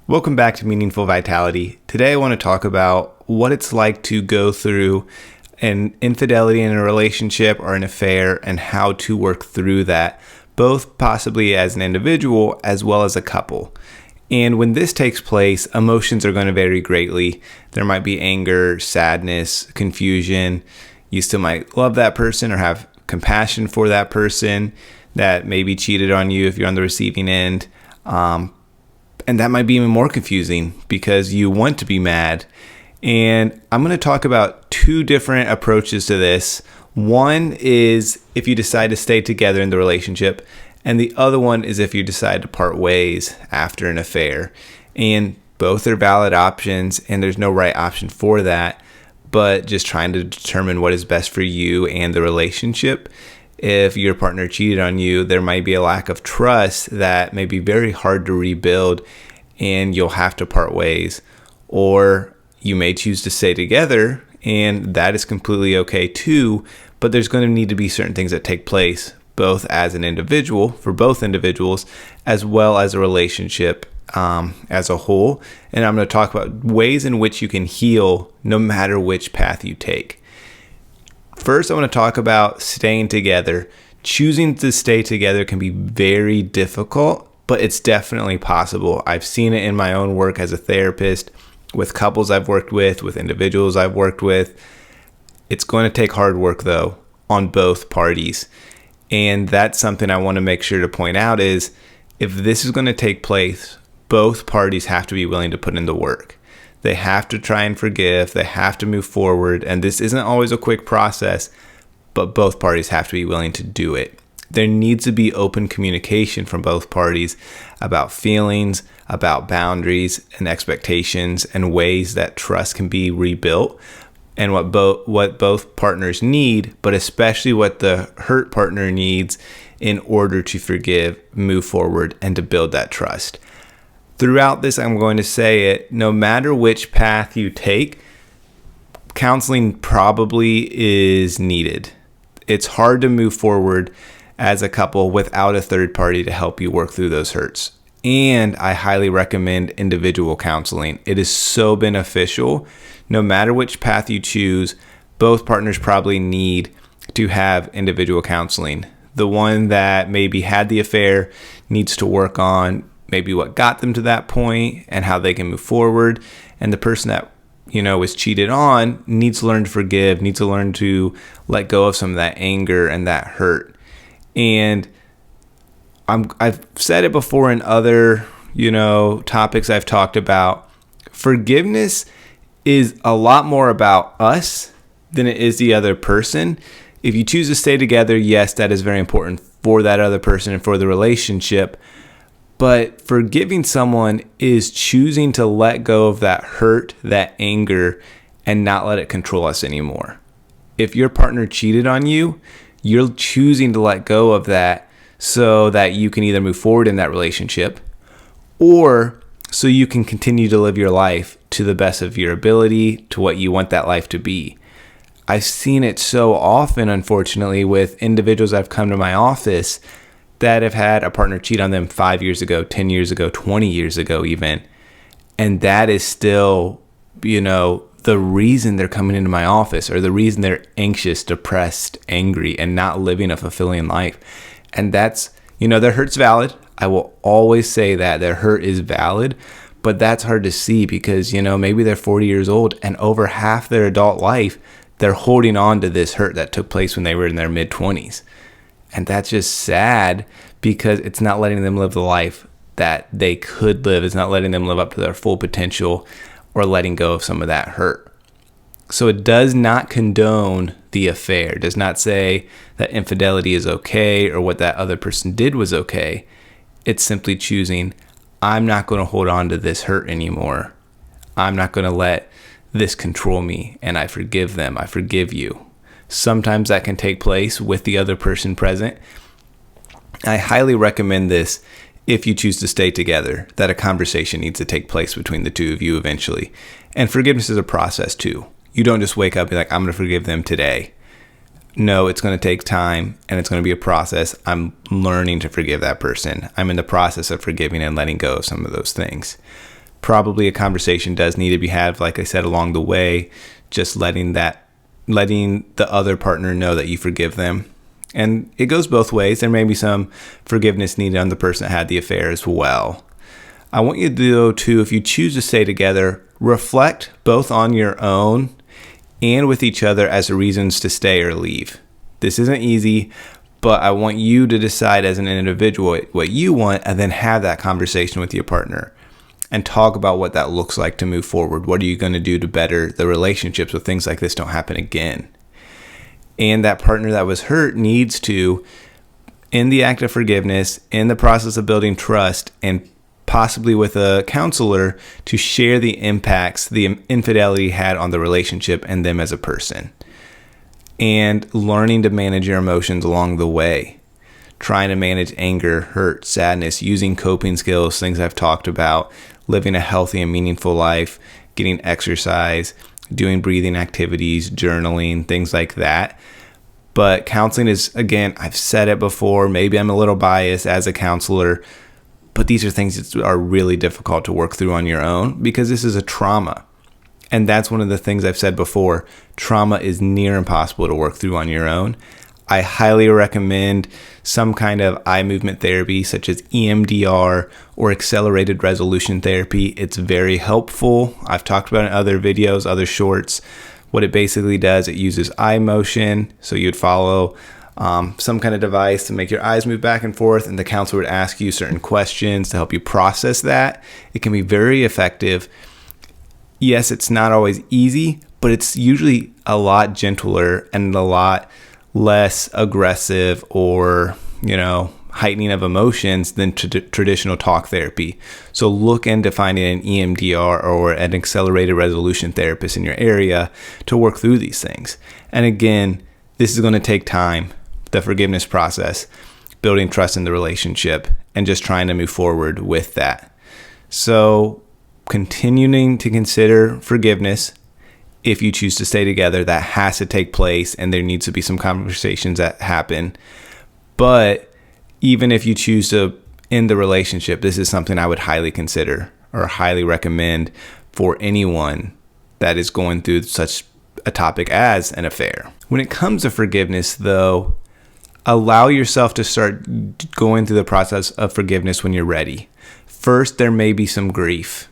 Welcome back to Meaningful Vitality. Today I want to talk about what it's like to go through an infidelity in a relationship or an affair and how to work through that, both possibly as an individual as well as a couple. And when this takes place, emotions are going to vary greatly. There might be anger, sadness, confusion. You still might love that person or have compassion for that person that maybe cheated on you if you're on the receiving end. And that might be even more confusing because you want to be mad. And I'm going to talk about two different approaches to this. One is if you decide to stay together in the relationship, and the other one is if you decide to part ways after an affair. And both are valid options, and there's no right option for that, but just trying to determine what is best for you and the relationship. If your partner cheated on you, there might be a lack of trust that may be very hard to rebuild and you'll have to part ways. Or you may choose to stay together, and that is completely okay too, but there's going to need to be certain things that take place, both as an individual, for both individuals, as well as a relationship as a whole. And I'm going to talk about ways in which you can heal no matter which path you take. First, I want to talk about staying together. Choosing to stay together can be very difficult, but it's definitely possible. I've seen it in my own work as a therapist, with couples I've worked with individuals I've worked with. It's going to take hard work, though, on both parties. And that's something I want to make sure to point out is if this is going to take place, both parties have to be willing to put in the work. They have to try and forgive. They have to move forward. And this isn't always a quick process, but both parties have to be willing to do it. There needs to be open communication from both parties about feelings, about boundaries and expectations, and ways that trust can be rebuilt, and what both partners need, but especially what the hurt partner needs in order to forgive, move forward, and to build that trust. Throughout this, I'm going to say it, no matter which path you take, counseling probably is needed. It's hard to move forward as a couple without a third party to help you work through those hurts. And I highly recommend individual counseling. It is so beneficial. No matter which path you choose, both partners probably need to have individual counseling. The one that maybe had the affair needs to work on maybe what got them to that point and how they can move forward. And the person that, was cheated on needs to learn to forgive, needs to learn to let go of some of that anger and that hurt. And I've said it before in other, topics I've talked about. Forgiveness is a lot more about us than it is the other person. If you choose to stay together, yes, that is very important for that other person and for the relationship. But forgiving someone is choosing to let go of that hurt, that anger, and not let it control us anymore. If your partner cheated on you, you're choosing to let go of that so that you can either move forward in that relationship or so you can continue to live your life to the best of your ability, to what you want that life to be. I've seen it so often, unfortunately, with individuals I've come to my office that have had a partner cheat on them 5 years ago, 10 years ago, 20 years ago even. And that is still, the reason they're coming into my office, or the reason they're anxious, depressed, angry, and not living a fulfilling life. And that's, their hurt's valid. I will always say that their hurt is valid, but that's hard to see because, maybe they're 40 years old and over half their adult life, they're holding on to this hurt that took place when they were in their mid-20s. And that's just sad because it's not letting them live the life that they could live. It's not letting them live up to their full potential or letting go of some of that hurt. So it does not condone the affair. It does not say that infidelity is okay or what that other person did was okay. It's simply choosing, I'm not going to hold on to this hurt anymore. I'm not going to let this control me, and I forgive them. I forgive you. Sometimes that can take place with the other person present. I highly recommend this if you choose to stay together, that a conversation needs to take place between the two of you eventually. And forgiveness is a process too. You don't just wake up and be like, I'm going to forgive them today. No, it's going to take time and it's going to be a process. I'm learning to forgive that person. I'm in the process of forgiving and letting go of some of those things. probably a conversation does need to be had, like I said, along the way, just letting the other partner know that you forgive them. And it goes both ways. There may be some forgiveness needed on the person that had the affair as well. I want you to, though, too, if you choose to stay together, reflect both on your own and with each other as to reasons to stay or leave. This isn't easy, but I want you to decide as an individual what you want and then have that conversation with your partner and talk about what that looks like to move forward. What are you going to do to better the relationships so things like this don't happen again? And that partner that was hurt needs to, in the act of forgiveness, in the process of building trust, and possibly with a counselor, to share the impacts the infidelity had on the relationship and them as a person. And learning to manage your emotions along the way. Trying to manage anger, hurt, sadness, using coping skills, things I've talked about, living a healthy and meaningful life, getting exercise, doing breathing activities, journaling, things like that. But counseling is, again, I've said it before, maybe I'm a little biased as a counselor, but these are things that are really difficult to work through on your own because this is a trauma. And that's one of the things I've said before. Trauma is near impossible to work through on your own. I highly recommend some kind of eye movement therapy such as EMDR or accelerated resolution therapy. It's very helpful. I've talked about it in other videos, other shorts. What it basically does, it uses eye motion. So you'd follow some kind of device to make your eyes move back and forth, and the counselor would ask you certain questions to help you process that. It can be very effective. Yes, it's not always easy, but it's usually a lot gentler and a lot less aggressive or, heightening of emotions than traditional talk therapy. So look into finding an EMDR or an accelerated resolution therapist in your area to work through these things. And again, this is going to take time, the forgiveness process, building trust in the relationship, and just trying to move forward with that. So continuing to consider forgiveness. If you choose to stay together, that has to take place, and there needs to be some conversations that happen. But even if you choose to end the relationship, this is something I would highly consider or highly recommend for anyone that is going through such a topic as an affair. When it comes to forgiveness, though, allow yourself to start going through the process of forgiveness when you're ready. First, there may be some grief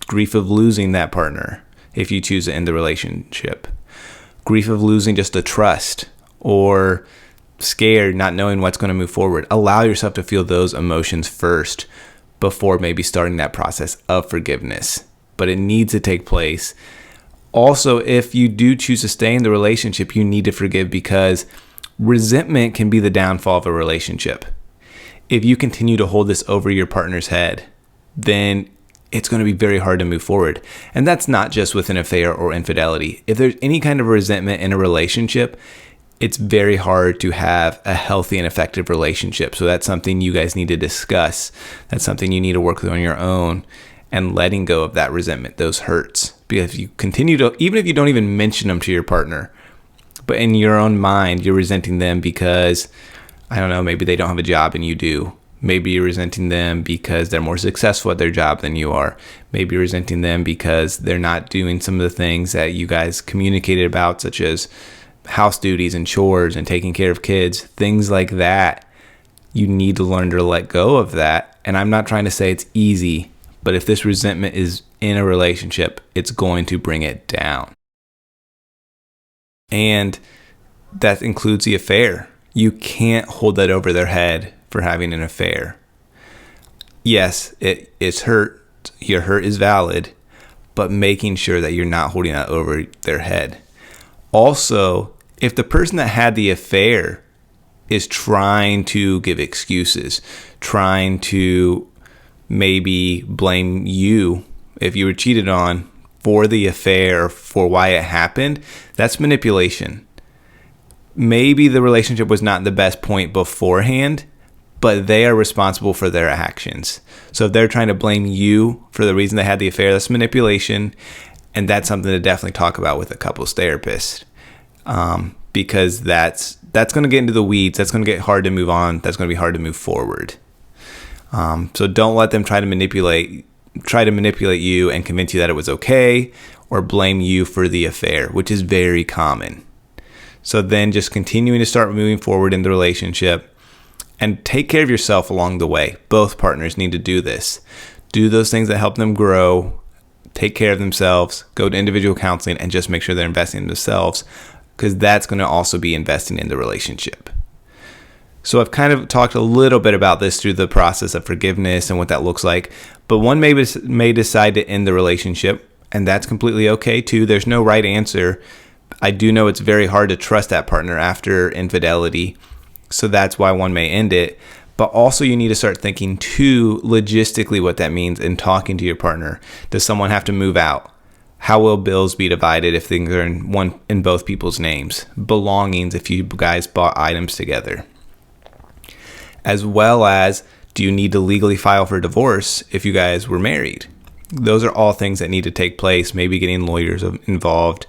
of losing that partner. If you choose to end the relationship, grief of losing just the trust, or scared, not knowing what's going to move forward. Allow yourself to feel those emotions first before maybe starting that process of forgiveness. But it needs to take place. Also, if you do choose to stay in the relationship, you need to forgive, because resentment can be the downfall of a relationship. If you continue to hold this over your partner's head, then it's going to be very hard to move forward. And that's not just with an affair or infidelity. If there's any kind of resentment in a relationship, it's very hard to have a healthy and effective relationship. So that's something you guys need to discuss. That's something you need to work through on your own, and letting go of that resentment, those hurts. Because if you continue to, even if you don't even mention them to your partner, but in your own mind, you're resenting them because, maybe they don't have a job and you do. Maybe you're resenting them because they're more successful at their job than you are. Maybe you're resenting them because they're not doing some of the things that you guys communicated about, such as house duties and chores and taking care of kids, things like that. You need to learn to let go of that. And I'm not trying to say it's easy, but if this resentment is in a relationship, it's going to bring it down. And that includes the affair. You can't hold that over their head for having an affair. Yes, it's hurt. Your hurt is valid, but making sure that you're not holding that over their head. Also, if the person that had the affair is trying to give excuses, trying to maybe blame you if you were cheated on for the affair, for why it happened, that's manipulation. Maybe the relationship was not the best point beforehand, but they are responsible for their actions. So if they're trying to blame you for the reason they had the affair, that's manipulation. And that's something to definitely talk about with a couples therapist, because that's going to get into the weeds. That's going to get hard to move on. That's going to be hard to move forward. So don't let them try to manipulate try to manipulate you and convince you that it was okay, or blame you for the affair, which is very common. So then just continuing to start moving forward in the relationship and take care of yourself along the way. Both partners need to do this. Do those things that help them grow, take care of themselves, go to individual counseling, and just make sure they're investing in themselves, because that's going to also be investing in the relationship. So I've kind of talked a little bit about this through the process of forgiveness and what that looks like, but one may decide to end the relationship, and that's completely okay too. There's no right answer. I do know it's very hard to trust that partner after infidelity, so that's why one may end it. But also you need to start thinking too logistically what that means in talking to your partner. Does someone have to move out? How will bills be divided if things are in both people's names? Belongings if you guys bought items together. As well as, do you need to legally file for divorce if you guys were married? Those are all things that need to take place, maybe getting lawyers involved.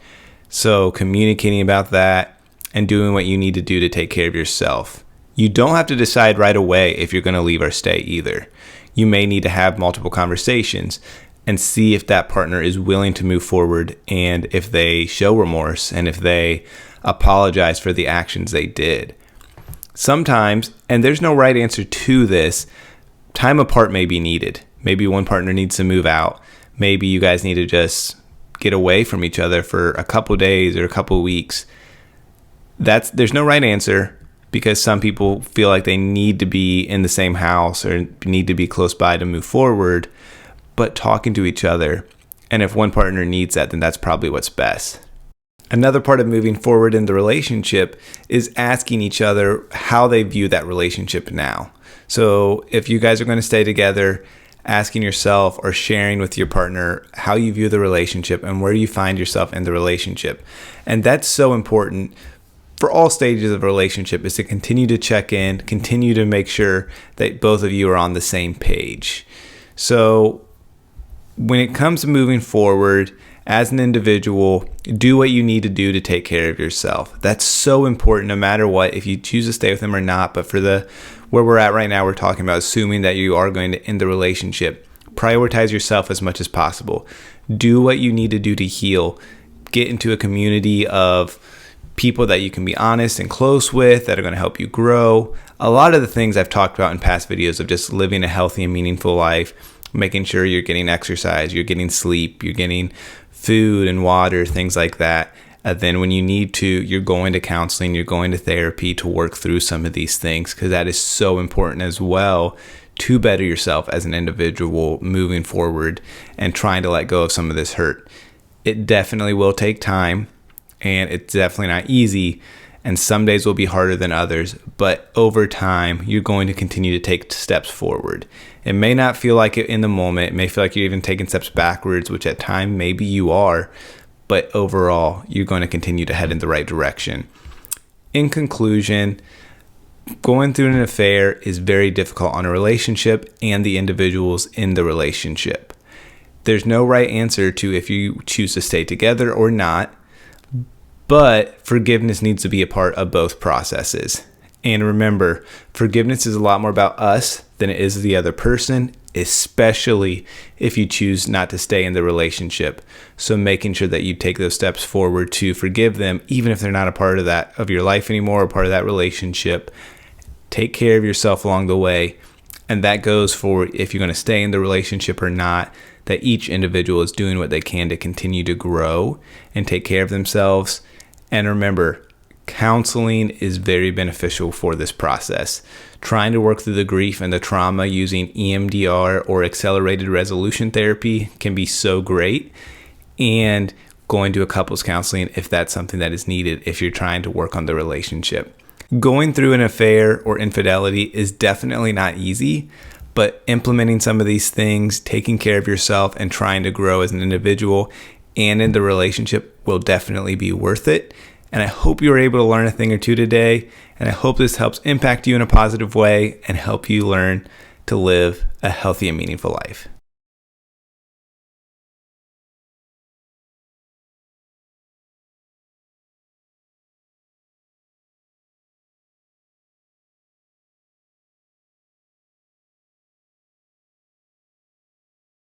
So communicating about that and doing what you need to do to take care of yourself. You don't have to decide right away if you're going to leave or stay either. You may need to have multiple conversations and see if that partner is willing to move forward, and if they show remorse and if they apologize for the actions they did. Sometimes, and there's no right answer to this, time apart may be needed. Maybe one partner needs to move out. Maybe you guys need to just get away from each other for a couple days or a couple weeks. There's no right answer, because some people feel like they need to be in the same house or need to be close by to move forward, but talking to each other. And if one partner needs that, then that's probably what's best. Another part of moving forward in the relationship is asking each other how they view that relationship now. So if you guys are going to stay together, asking yourself or sharing with your partner how you view the relationship and where you find yourself in the relationship. And that's so important for all stages of a relationship, is to continue to check in, continue to make sure that both of you are on the same page. So when it comes to moving forward as an individual, do what you need to do to take care of yourself. That's so important no matter what, if you choose to stay with them or not. But for where we're at right now, we're talking about assuming that you are going to end the relationship. Prioritize yourself as much as possible. Do what you need to do to heal. Get into a community of people that you can be honest and close with, that are going to help you grow. A lot of the things I've talked about in past videos of just living a healthy and meaningful life, making sure you're getting exercise, you're getting sleep, you're getting food and water, things like that. Then when you need to, you're going to counseling, you're going to therapy to work through some of these things, because that is so important as well to better yourself as an individual moving forward and trying to let go of some of this hurt. It definitely will take time, and it's definitely not easy, and some days will be harder than others, but over time, you're going to continue to take steps forward. It may not feel like it in the moment. It may feel like you're even taking steps backwards, which at times maybe you are, but overall, you're going to continue to head in the right direction. In conclusion, going through an affair is very difficult on a relationship and the individuals in the relationship. There's no right answer to if you choose to stay together or not, but forgiveness needs to be a part of both processes. And remember, forgiveness is a lot more about us than it is the other person, especially if you choose not to stay in the relationship. So making sure that you take those steps forward to forgive them, even if they're not a part of your life anymore, or part of that relationship. Take care of yourself along the way. And that goes for if you're going to stay in the relationship or not, that each individual is doing what they can to continue to grow and take care of themselves. And remember, counseling is very beneficial for this process. Trying to work through the grief and the trauma using EMDR or accelerated resolution therapy can be so great. And going to a couples counseling if that's something that is needed if you're trying to work on the relationship. Going through an affair or infidelity is definitely not easy, but implementing some of these things, taking care of yourself, and trying to grow as an individual and in the relationship will definitely be worth it. And I hope you were able to learn a thing or two today. And I hope this helps impact you in a positive way and help you learn to live a healthy and meaningful life.